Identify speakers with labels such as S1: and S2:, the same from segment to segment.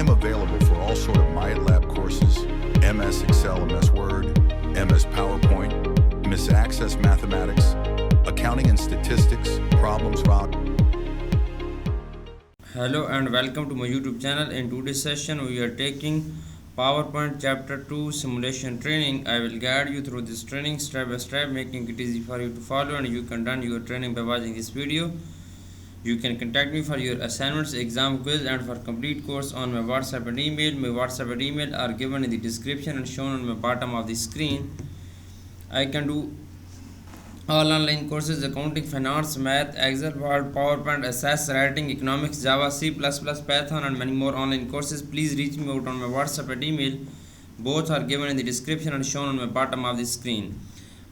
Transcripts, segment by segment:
S1: I'm available for all sort of MyLab courses, MS Excel, MS Word, MS PowerPoint, MS Access Mathematics, Accounting and Statistics, Problems Rock.
S2: Hello and welcome to my YouTube channel. In today's session we are taking PowerPoint chapter 2 simulation training. I will guide you through this training step by step, making it easy for you to follow, and you can run your training by watching this video. You can contact me for your assignments, exam quiz, and for complete course on my WhatsApp and email. My WhatsApp and email are given in the description and shown on the bottom of the screen. I can do all online courses: accounting, finance, math, Excel, Word, PowerPoint, SAS, writing, economics, Java, C++, Python, and many more online courses. Please reach me out on my WhatsApp and email. Both are given in the description and shown on the bottom of the screen.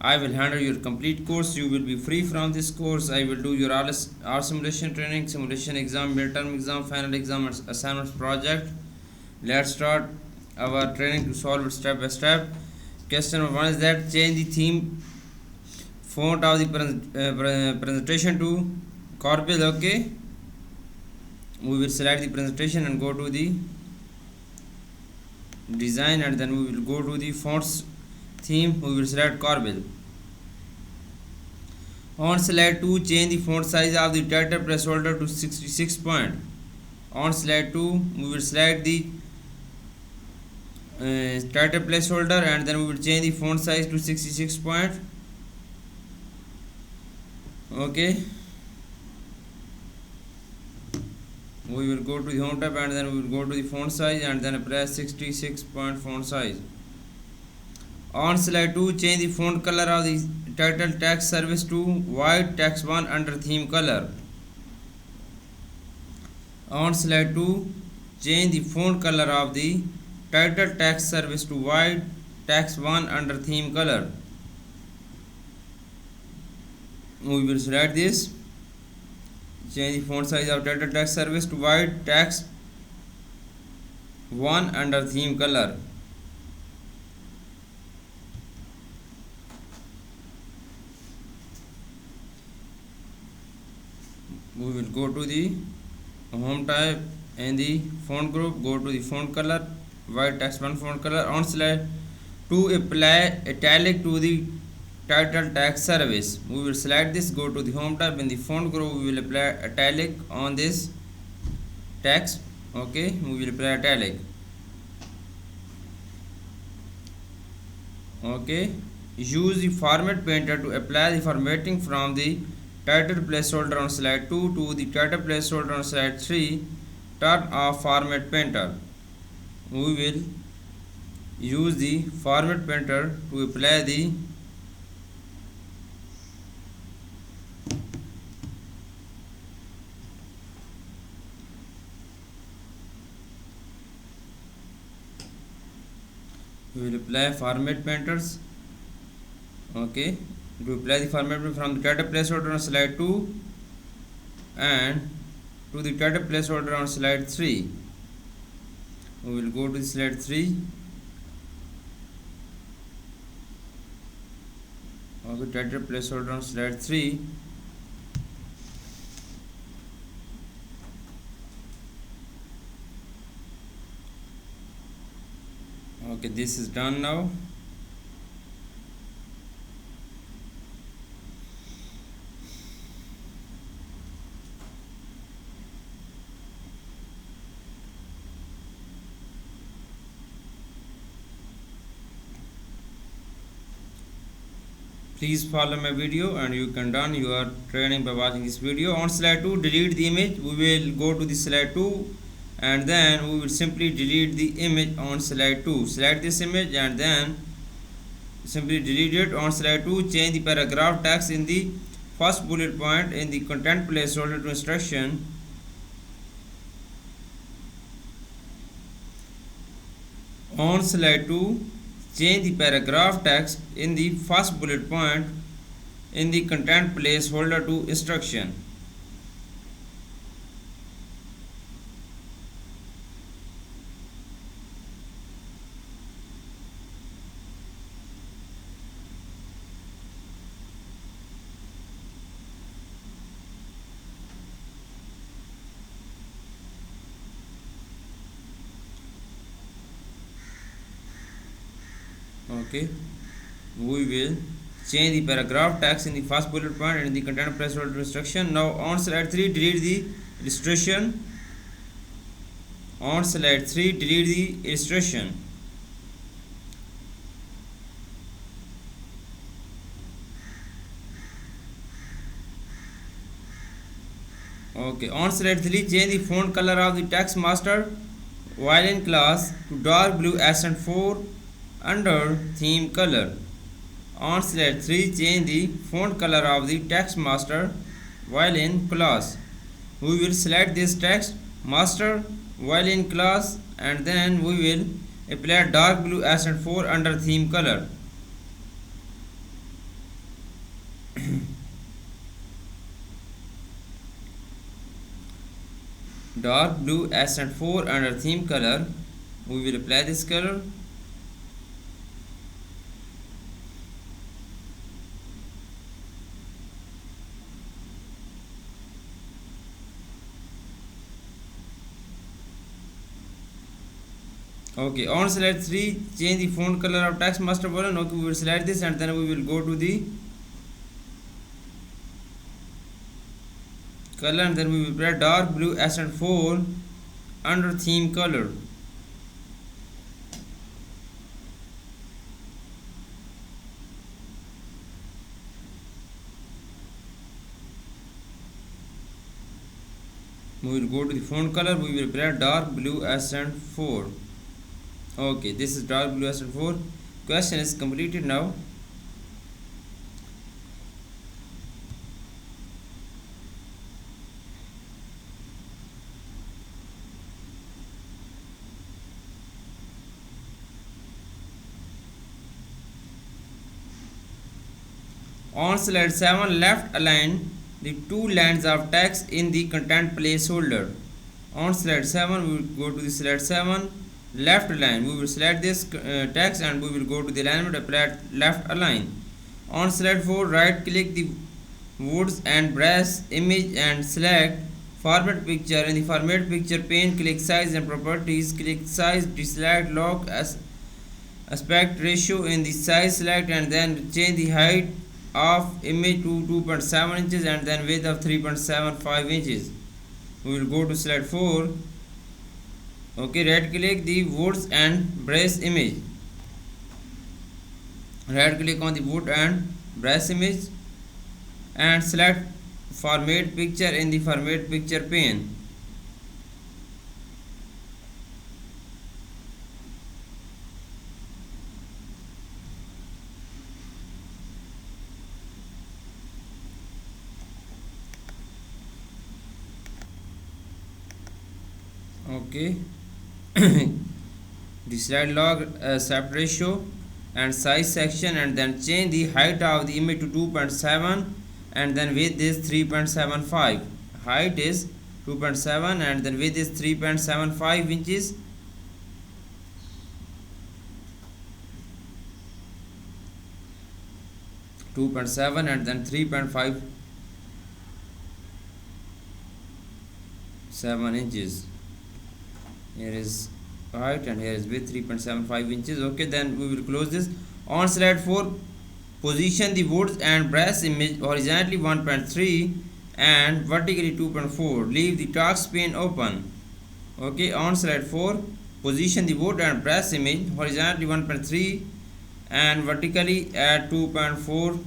S2: I will handle your complete course. You will be free from this course. I will do your all simulation training, simulation exam, midterm exam, final exam, and assignments project. Let's start our training to solve it step by step. Question number 1 is that change the theme font of the presentation to Corbeil. Okay, we will select the presentation and go to the design, and then we will go to the fonts theme. We will select Corbeil. On slide 2, change the font size of the title placeholder to 66 point. On slide 2, we will select the title placeholder, and then we will change the font size to 66 point. Okay, we will go to the home tab, and then we will go to the font size, and then press 66 point font size. On slide 2, change the font color of the title text service to white text 1 under theme color. On slide 2, change the font color of the title text service to white text 1 under theme color. We will select this. Change the font size of title text service to white text 1 under theme color. We will go to the home tab and the font group, go to the font color, white text 1 font color. On slide 2, apply italic to the title text service. We will select this, go to the home tab. In the font group, we will apply italic on this text. Okay, we will apply italic. Okay, use the format painter to apply the formatting from the title placeholder on slide 2 to the title placeholder on slide 3. Turn off format painter. We will use the format painter to apply the format painters. Okay, to apply the format from the title placeholder on slide 2 and to the title placeholder on slide 3. We will go to slide 3. Okay, title placeholder on slide 3. Okay, this is done now. Please follow my video, and you can run your training by watching this video. On slide 2, delete the image. We will go to the slide 2, and then we will simply delete the image on slide 2. Select this image and then simply delete it. On slide 2, change the paragraph text in the first bullet point in the content placeholder to instruction. On slide 2, change the paragraph text in the first bullet point in the content placeholder to instruction. Okay, we will change the paragraph text in the first bullet point and in the content placeholder instruction. Now on slide 3 delete the illustration. On slide 3 delete the illustration. Okay, on slide 3 change the font color of the text master violin class to dark blue accent 4 under theme color. On slide 3 change the font color of the text master violin class. We will select this text master violin class and then we will apply dark blue accent 4 under theme color. Dark blue accent 4 under theme color. We will apply this color. Okay, on slide 3 change the font color of text master button. Okay, we will select this and then we will go to the color and then we will apply dark blue accent 4 under theme color. We will go to the font color. We will apply dark blue accent 4. Okay, this is dark blue accent 4. Question is completed now. On slide 7, left align the two lines of text in the content placeholder. On slide 7, we will go to the slide 7, left align. We will select this text and we will go to the alignment, apply left align. On slide 4, right click the words and brush image and select format picture. In the format picture pane, click size and properties, click size, deselect lock as aspect ratio in the size select and then change the height of image to 2.7 inches and then width of 3.75 inches. We will go to slide 4. Okay, right click the words and brush image. Right click on the wood and brush image and select format picture in the format picture pane. Okay, the slide log aspect ratio and size section and then change the height of the image to 2.7 and then width is 3.75. Height is 2.7 and then width is 3.75 inches. and then 3.57 inches. Here is height and here is width 3.75 inches. Okay, then we will close this. On slide 4, position the words and brush image horizontally 1.3 and vertically 2.4. Leave the task pane open. Okay, on slide 4, position the word and brush image horizontally 1.3 and vertically at 2.4.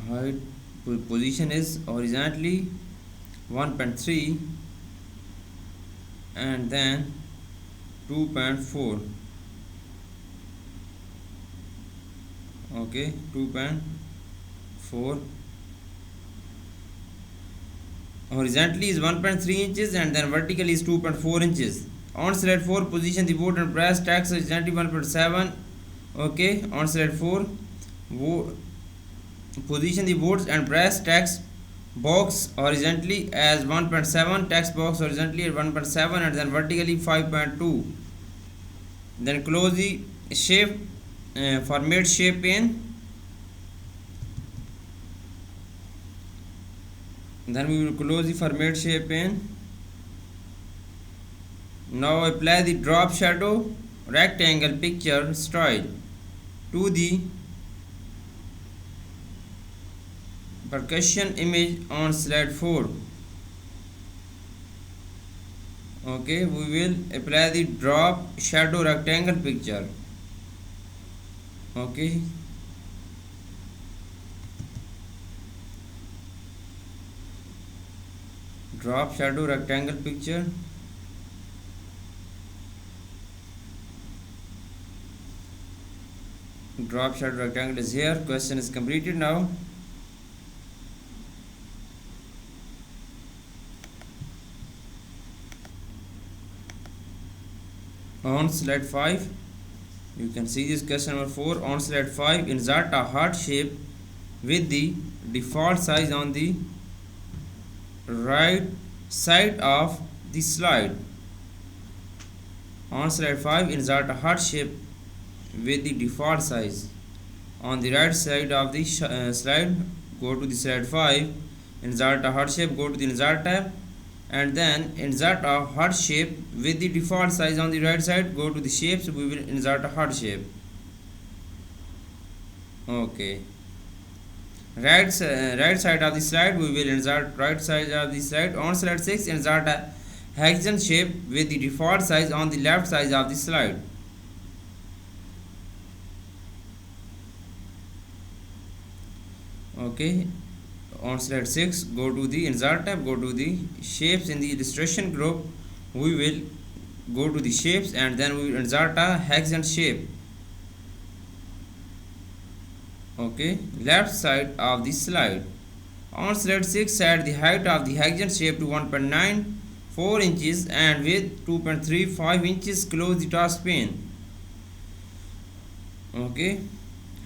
S2: Height position is horizontally 1.3 and then 2.4. Okay, 2.4. Horizontally is 1.3 inches and then vertically is 2.4 inches. On slide 4, position the board and brass tacks horizontally 1.7. Okay, on slide 4, position the boards and brass text box horizontally as 1.7, text box horizontally at 1.7 and then vertically 5.2. Then close the shape format shape pane. Then we will close the format shape pane. Now apply the drop shadow rectangle picture style to the percussion image on slide 4. Okay, we will apply the drop shadow rectangle picture. Okay, drop shadow rectangle picture. Drop shadow rectangle is here. Question is completed now. On slide 5, you can see this question number 4. On slide 5, insert a heart shape with the default size on the right side of the slide. On slide 5, insert a heart shape with the default size on the right side of the slide. Go to the slide 5, insert a heart shape, go to the insert tab, and then insert a heart shape with the default size on the right side. Go to the shapes, we will insert a heart shape. Okay, right side of the slide, we will insert right side of the slide. On slide 6, insert a hexagon shape with the default size on the left side of the slide. Okay, on slide 6, go to the insert tab, go to the shapes. In the illustration group, we will go to the shapes and then we will insert a hexagon shape. Okay, left side of the slide. On slide 6, set the height of the hexagon shape to 1.94 inches and width 2.35 inches. Close the task pane. Okay,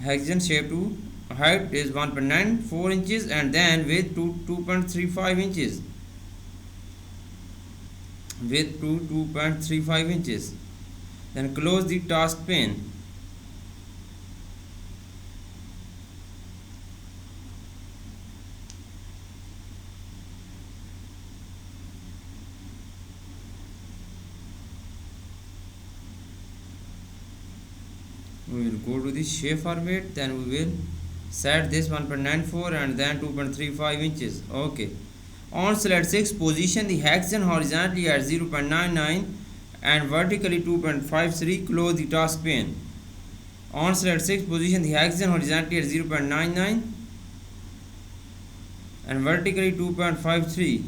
S2: hexagon shape to height is 1.94 inches and then width to 2.35 inches. Width to 2.35 inches. Then close the task pane. We will go to the shape format, then we will set this 1.94 and then 2.35 inches. Okay, on slide 6, position the hexagon horizontally at 0.99 and vertically 2.53. Close the task pane. On slide 6, position the hexagon horizontally at 0.99 and vertically 2.53.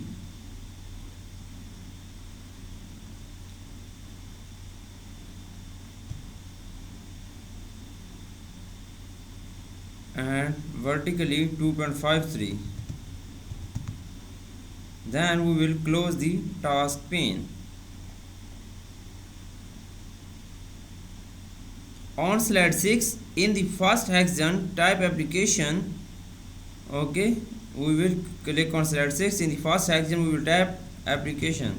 S2: and vertically 2.53. Then we will close the task pane. On slide 6, in the first hexagon type application, okay, we will click on slide 6. In the first hexagon, we will tap application.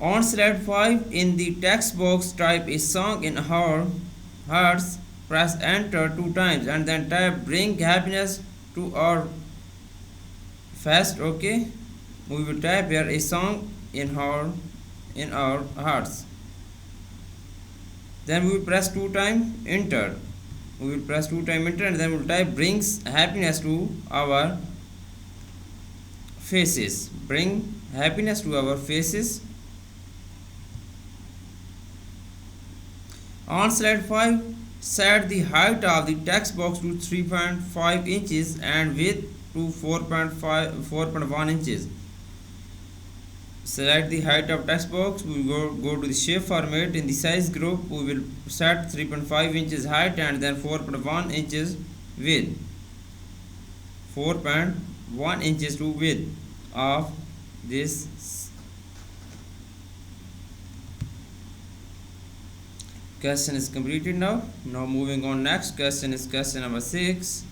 S2: On slide 5, in the text box, type a song in hertz. Press enter 2 times and then type bring happiness to our fest. Okay, we will type here a song in our hearts. Then we will press 2 times enter. We will press 2 times enter and then we will type brings happiness to our faces. Bring happiness to our faces. On slide 5, set the height of the text box to 3.5 inches and width to 4.1 inches. Select the height of text box. We will go to the shape format. In the size group, we will set 3.5 inches height and then 4.1 inches width. 4.1 inches to width of this. Question is completed now. Now moving on, next question is question number 6.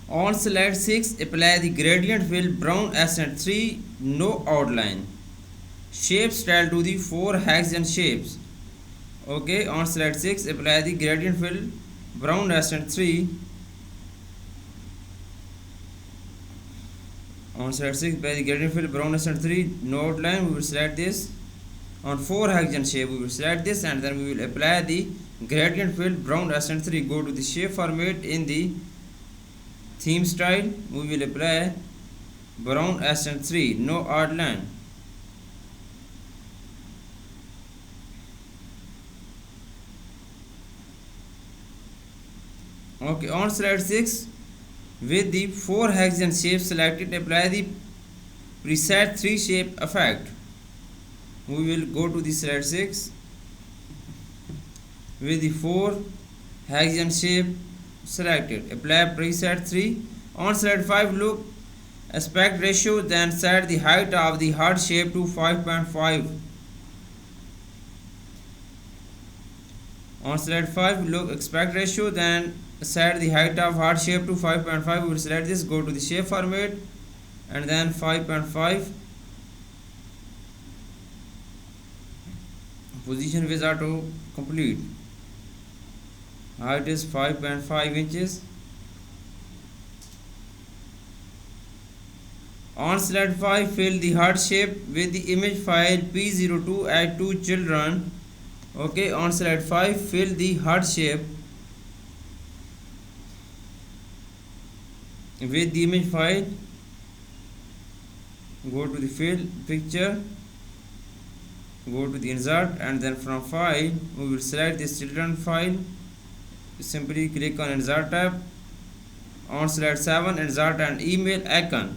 S2: On slide 6, apply the gradient fill brown accent 3, no outline. Shapes tell to the 4 hexagon shapes. Okay, on slide 6, apply the gradient fill brown accent 3. On slide 6, apply the gradient fill brown accent 3. No outline, we will select this. On 4 hexagon shape, we will select this and then we will apply the gradient fill brown accent 3. Go to the shape format in the theme style. We will apply brown accent 3. No outline. Okay, on slide 6, with the 4 hexagon shape selected, apply the preset 3 shape effect. We will go to the slide 6. With the 4 hexagon shape selected, apply preset 3. On slide 5, look aspect ratio, then set the height of the heart shape to 5.5. On slide 5, look aspect ratio, then set the height of heart shape to 5.5. We will select this, go to the shape format and then 5.5. Position with auto complete. Height is 5.5 inches. On slide 5, fill the heart shape with the image file P02 add 2 children. Okay, on slide 5, fill the heart shape with the image file. Go to the fill picture, go to the insert and then from file we will select this children file. Simply click on insert tab. On slide 7, insert an email icon.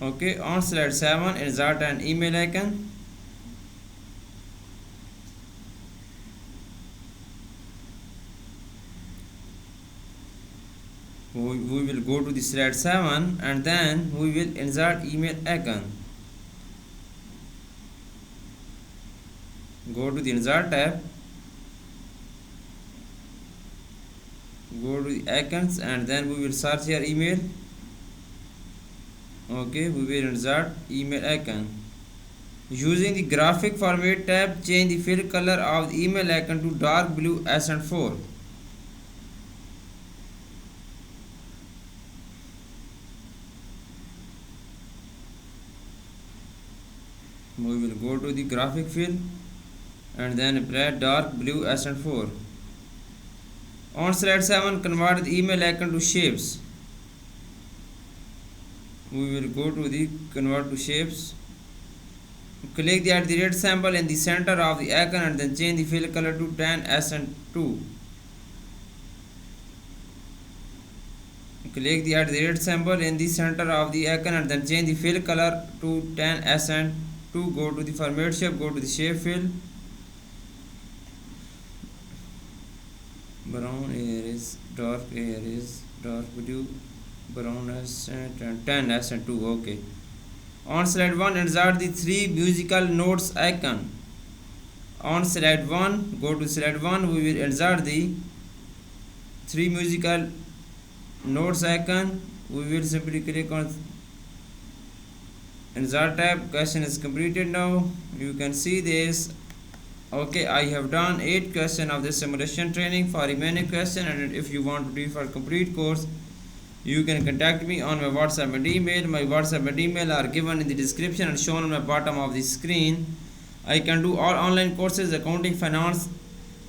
S2: Okay, on slide 7, insert an email icon. We will go to the slide 7 and then we will insert email icon. Go to the insert tab, go to the icons and then we will search your email. Okay, we will insert email icon. Using the graphic format tab, change the fill color of the email icon to dark blue accent 4. We will go to the graphic fill and then apply dark blue accent 4. On slide 7, convert the email icon to shapes. We will go to the convert to shapes. Click the @ symbol in the center of the icon and then change the fill color to tan accent 2. Click the @ symbol in the center of the icon and then change the fill color to tan accent 2. Go to the format shape, go to the shape fill. Brown here is dark, here is dark blue, brown accent and tan accent 2. Okay. On slide 1, insert the 3 musical notes icon. On slide 1, go to slide 1, we will insert the 3 musical notes icon. We will simply click on insert tab. Question is completed now. You can see this. Okay, I have done 8 questions of this simulation training. For remaining question, and if you want to do for complete course, you can contact me on my WhatsApp and email. My WhatsApp and email are given in the description and shown on the bottom of the screen. I can do all online courses: accounting, finance,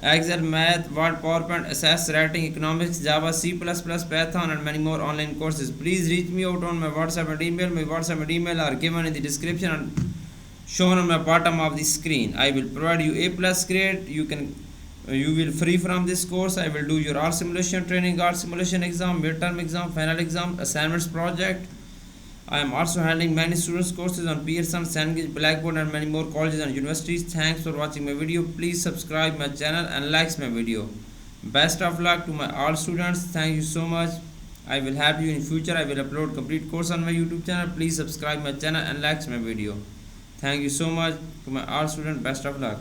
S2: Excel, math, Word, PowerPoint, assess, writing, economics, Java, C++, Python and many more online courses. Please reach me out on my WhatsApp and email. My WhatsApp and email are given in the description and shown on the bottom of the screen. I will provide you A+ grade. You will free from this course. I will do your all simulation training, all simulation exam, midterm exam, final exam, assignments, project. I am also handling many students courses on Pearson, Cengage, Blackboard and many more colleges and universities. Thanks for watching my video. Please subscribe my channel and like my video. Best of luck to my all students. Thank you so much. I will help you in future. I will upload complete course on my YouTube channel. Please subscribe my channel and like my video. Thank you so much to my all students. Best of luck.